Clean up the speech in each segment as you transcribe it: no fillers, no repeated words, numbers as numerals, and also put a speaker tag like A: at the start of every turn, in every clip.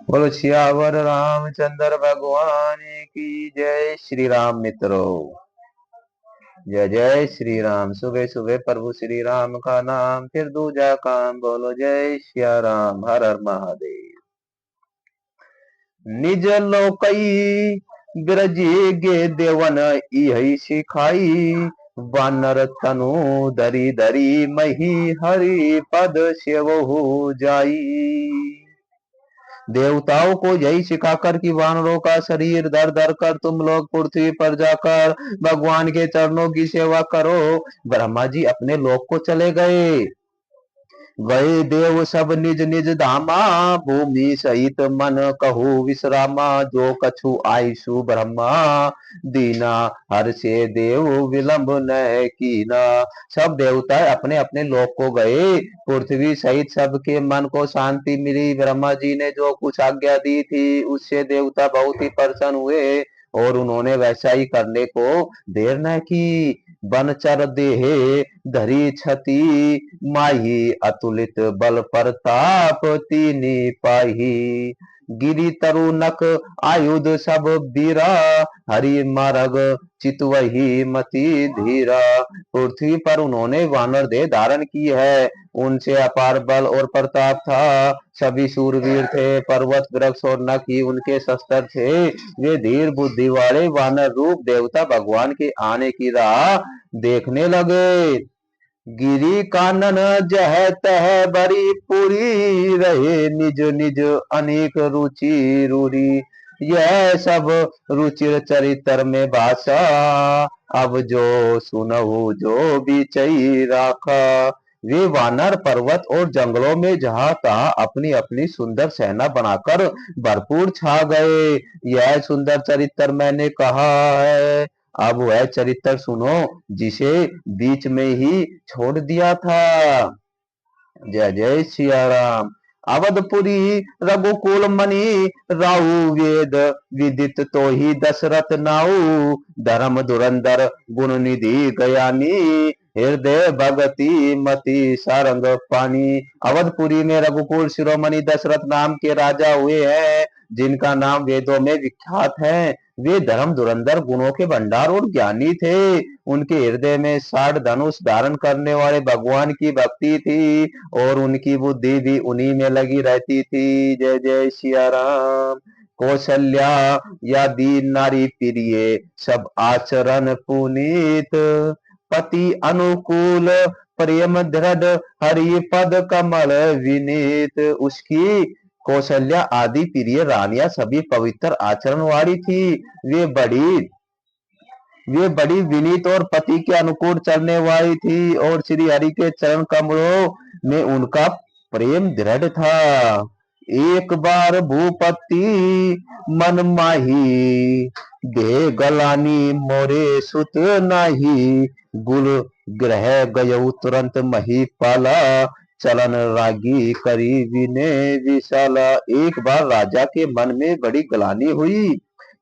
A: बोलो सियावर रामचंद्र भगवान की जय। श्री राम मित्रों, जय जय श्री राम। सुबह सुबह प्रभु श्री राम का नाम, फिर दूजा काम। बोलो जय सिया राम, हर हर महादेव। निज लोकई बिरजे गे देवन इहि सिखाई, वानर तनु दरी दरी मही हरि पद सेवहु जाई। देवताओं को यही सिखाकर कि वानरों का शरीर दर दर कर तुम लोग पृथ्वी पर जाकर भगवान के चरणों की सेवा करो, ब्रह्मा जी अपने लोक को चले गए। गए देव सब निज निज धामा, भूमि सहित मन कहु विश्रामा। जो कछु आयसु ब्रह्मा दीना, हर से देव विलंब न कीना। सब देवता अपने अपने लोक को गए, पृथ्वी सहित सबके मन को शांति मिली। ब्रह्मा जी ने जो कुछ आज्ञा दी थी उससे देवता बहुत ही प्रसन्न हुए और उन्होंने वैसा ही करने को देर न की। बनचर देहे धरी छति माही, अतुलित बल प्रताप तीनी पाही। गिरी तरुनक आयुध सब बीरा, हरि मार्ग चितवही मति धीरा। पृथ्वी पर उन्होंने वानर देह धारण की है, उनसे अपार बल और प्रताप था। सभी सूरवीर थे, पर्वत वृक्ष और नख ही उनके शस्त्र थे। वे धीर बुद्धि वाले वानर रूप देवता भगवान के आने की राह देखने लगे। गिरी कानन जह तह बरी पूरी, रहे निज निज अनेक रुचि रूरी। यह सब रुचिर चरित्र में भाषा, अब जो सुनहु जो बिचई राखा। वे वानर पर्वत और जंगलों में जहां तहां अपनी अपनी सुंदर सेना बनाकर भरपूर छा गए। यह सुंदर चरित्र मैंने कहा है, अब वह चरित्र सुनो जिसे बीच में ही छोड़ दिया था। जय जय सिया राम। अवधपुरी रघुकुल मणि, राहु वेद विदित तो ही दशरथ नाऊ। धर्म धुरंधर गुण निधि गयानी, हृदय भगति मति सारंग पानी। अवधपुरी में रघुकुल शिरोमणि दशरथ नाम के राजा हुए हैं, जिनका नाम वेदों में विख्यात है। वे धर्म धुरंधर गुणों के भंडार और ज्ञानी थे। उनके हृदय में 60 धनुष धारण करने वाले भगवान की भक्ति थी और उनकी बुद्धि भी उन्हीं में लगी रहती थी। जय जय सिया राम। कौशल्या या दीन नारी प्रिय, सब आचरण पुनीत। पति अनुकूल प्रेम दृढ़, हरि पद कमल विनीत। उसकी कौशल्या आदि प्रिय रानियां सभी पवित्र आचरण वाली थी। वे बड़ी वे बड़ी विनीत और पति के अनुकूल चलने वाली थी और श्री हरि के चरण कमलों में उनका प्रेम दृढ़ था। एक बार भूपति मन माही, दे गलानी मोरे सुत नाही। गुल ग्रह गयऊ तुरंत मही पाला, चलन रागी करी विनय विशाला। एक बार राजा के मन में बड़ी गलानी हुई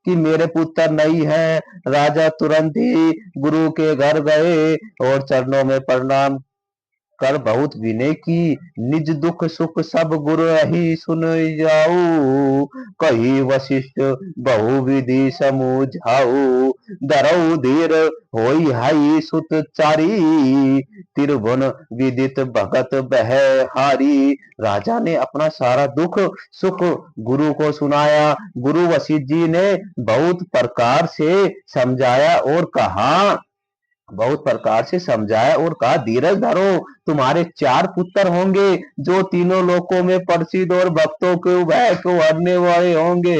A: कि मेरे पुत्र नहीं है। राजा तुरंत ही गुरु के घर गए और चरणों में प्रणाम कर बहुत विनय की। निज दुख सुख सब गुरु ही सुन जाऊ, कही वशिष्ठ बहुविधि समझाऊ। धरऊ धीर होई हाई सुत चारी, त्रिभुवन विदित भगत बह हारी। राजा ने अपना सारा दुख सुख गुरु को सुनाया। गुरु वशिष्ठ जी ने बहुत प्रकार से समझाया और कहा धीरज धरो, तुम्हारे 4 पुत्र होंगे जो तीनों लोकों में प्रसिद्ध और भक्तों के भय को हरने वाले होंगे।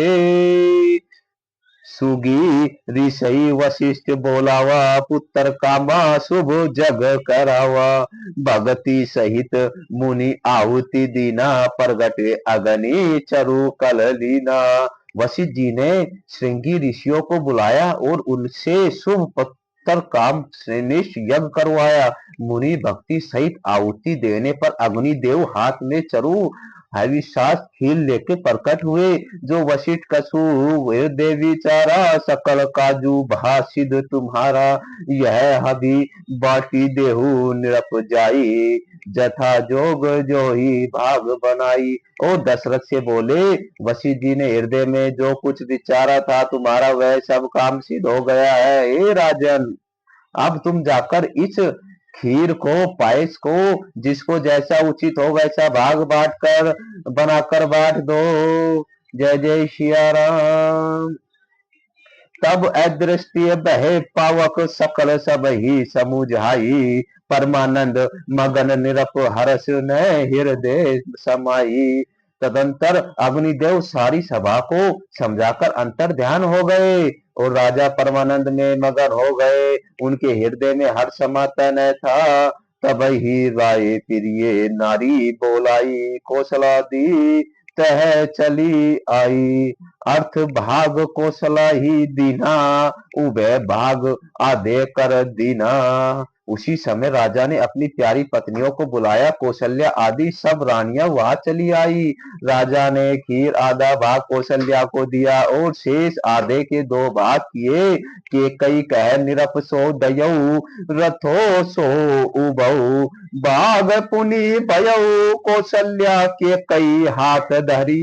A: सुगी ऋषि वशिष्ठ बोलावा, पुत्र कामा शुभ जग करावा। भगति सहित मुनि आहुति दीना, प्रगटे अग्नि चरु कल लीना। वशिष्ठ जी ने श्रृंगी ऋषियों को बुलाया और उनसे शुभ पुत्र काम श्रेष्ठ यज्ञ करवाया। मुनि भक्ति सहित आहुति देने पर अग्निदेव हाथ में चरु हविष्यास खीर लेके प्रकट हुए। जो वशिष्ठ कछु वे देवी चारा, सकल काजू भासिद तुम्हारा। यह हबी बाटी देहु निरप जाई, जथा जोग जो ही भाग बनाई। और दशरथ से बोले, वशिष्ठ जी ने हृदय में जो कुछ विचारा था तुम्हारा वह सब काम सिद्ध हो गया है। हे राजन, अब तुम जाकर इस खीर को, पायस को, जिसको जैसा उचित हो वैसा भाग बांट कर बनाकर बांट दो। जय जय सिया राम। तब अदृष्टि बहे पावक, सकल सब ही समुझाई। परमानंद मगन निरप हर्ष न हृदय समाई। तदंतर अग्निदेव सारी सभा को समझाकर अंतर ध्यान हो गए और राजा परमानंद में मगन हो गए। उनके हृदय में हर्ष समाता न था। तब ही राय प्रिय नारी बोलाई, कौशलादी तह चली आई। अर्थ भाग कौशला ही दीना, उभय भाग आधे कर दीना। उसी समय राजा ने अपनी प्यारी पत्नियों को बुलाया। कौशल्या आदि सब रानियां वहां चली आई। राजा ने खीर आधा भाग कौशल्या को दिया और शेष आधे के दो भाग किए। के कई कह निरप सो दयऊ, रथो सो उबऊ। बाग पुनि भयऊ, कौशल्या के कई हाथ धरी।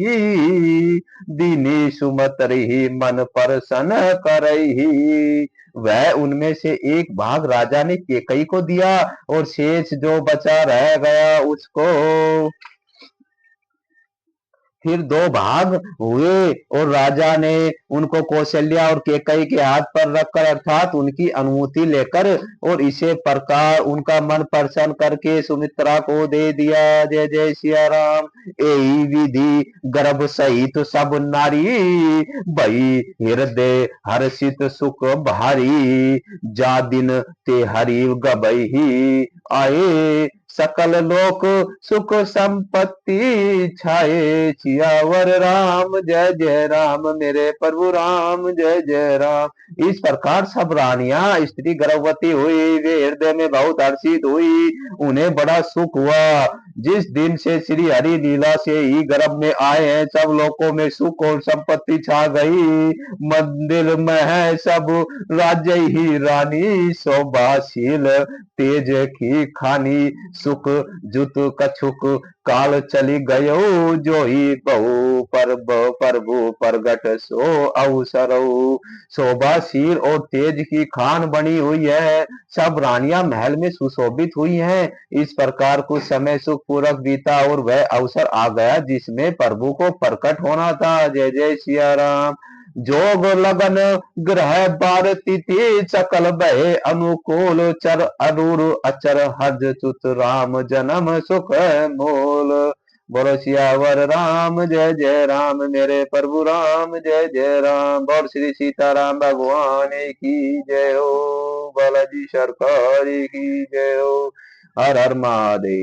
A: दीनी सुमत रही मन प्रसन्न करही। वह उनमें से एक भाग राजा ने केकई को दिया और शेष जो बचा रह गया उसको। फिर दो भाग हुए और राजा ने उनको कौशल्या और केकई के हाथ पर रखकर अर्थात उनकी अनुमति लेकर और इसे प्रकार उनका मन प्रसन्न करके सुमित्रा को दे दिया। जय जय सिया राम। यही विधि गर्भ सहित सब नारी, भई हृदय हर्षित सुख भारी। जा दिन ते हरि गबही आए, सकल लोक सुख संपत्ति छाए। सियावर राम जय जय राम, मेरे प्रभु राम जय जय राम। इस प्रकार सब रानियां स्त्री गर्भवती हुई, वे हृदय में बहुत हर्षित हुई, उन्हें बड़ा सुख हुआ। जिस दिन से श्री हरि लीला से ही गर्भ में आए हैं, सब लोगों में सुख और संपत्ति छा गई। मंदिर में है सब राज्य ही रानी, शोभाशील तेज की खानी। सुख जुत कछुक काल चली गयो, जो ही बहु प्रभु प्रगट सो अवसर। शोभाशील और तेज की खान बनी हुई है, सब रानियां महल में सुशोभित हुई हैं। इस प्रकार कुछ समय सुख पूर्वक बीता और वह अवसर आ गया जिसमें प्रभु को प्रकट होना था। जय जय सिया राम। जोग लगन ग्रह बार तिथि, सकल भय अनुकूल। चर अरूर अचर हज चुत, राम जन्म सुख मोल। बोलो सियावर राम जय जय राम, मेरे प्रभु राम जय जय राम। बोल श्री सीताराम भगवान की जय हो, बालाजी सरकार की जय हो। हर हर महादेव।